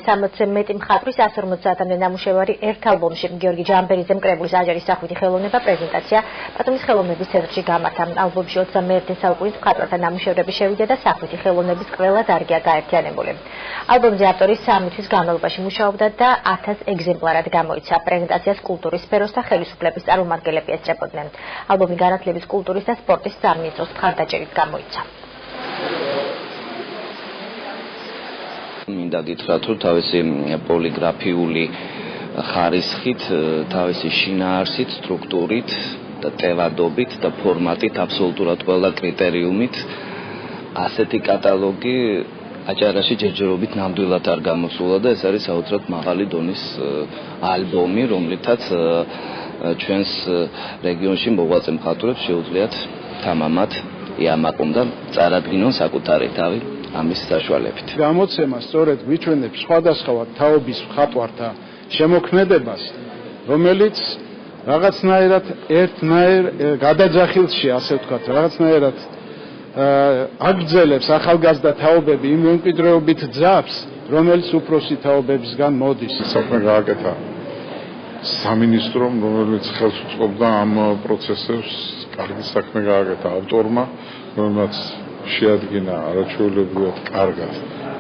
160-ზე მეტი მხატვრის 150-მდე ნამუშევარი ერთ ალბომში გიორგი ჯამბერიძემ კრებულის აჯარის სახვითი ხელოვნება პრეზენტაცია პატუმის ხელოვნების ცენტრში გამართა. ალბომში 21 საუკუნის მხატვართა ნამუშევრები შევიდა და სახვითი ხელოვნების ყველა დარგია გაერთიანებული. ალბომზე ავტორი 3 თვის განმავლობაში მუშაობდა და 1000 ეგზემპლარად გამოიცა. პრეზენტაციას კულტურის სფეროს და ხელისუფლების წარმომადგენლები ესწრებოდნენ. ალბომი განათლების, კულტურის და სპორტის სამინისტროს მხარდაჭერით გამოიცა. მინდა გითხრათ, რომ თავისი პოლიგრაფიული ხარისხით, თავისი შინაარსით, სტრუქტურით და ტევადობით და ფორმატით, აბსოლუტურად ყველა კრიტერიუმით ასეთი კატალოგი აჭარაში ჯერჯერობით ნამდვილად არ გამოსულა და ეს არის საოცრად მაღალი დონის ალბომი, რომლითაც ჩვენს რეგიონში მოღვაწე მხატვრებს შეუძლიათ თამამად იამაყონ და წარადგინონ საკუთარი თავი ამის საშუალებით. გამოცემა სწორედ გვიჩვენებს სხვადასხვა თაობის მხატვართა შემოქმედებას, რომელიც რაღაცნაირად ერთნაირ გადაძახილში, ასე ვთქვათ, რაღაცნაირად აგრძელებს ახალგაზრდა თაობები იმ მემკვიდრეობით ძაფს, რომელიც უფროსი თაობებისგან მოდის. საქმე გააკეთა სამინისტრომ, რომელიც ხელს უწყობდა ამ პროცესებს, კარგი საქმე გააკეთა ავტორმა, რომელმაც შეადგინა არაჩვეულებრივად კარგად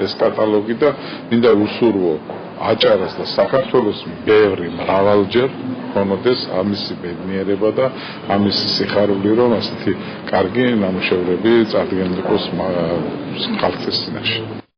ეს კატალოგი და მინდა უსურვო აჭარას და საქართველოს ბევრი მრავალჯერ ქონოდეს ამისი ბედნიერება და ამისი სიხარული, რომ ასეთი კარგი ნამუშევრები წარდგენილიყოს ხალხის წინაშე.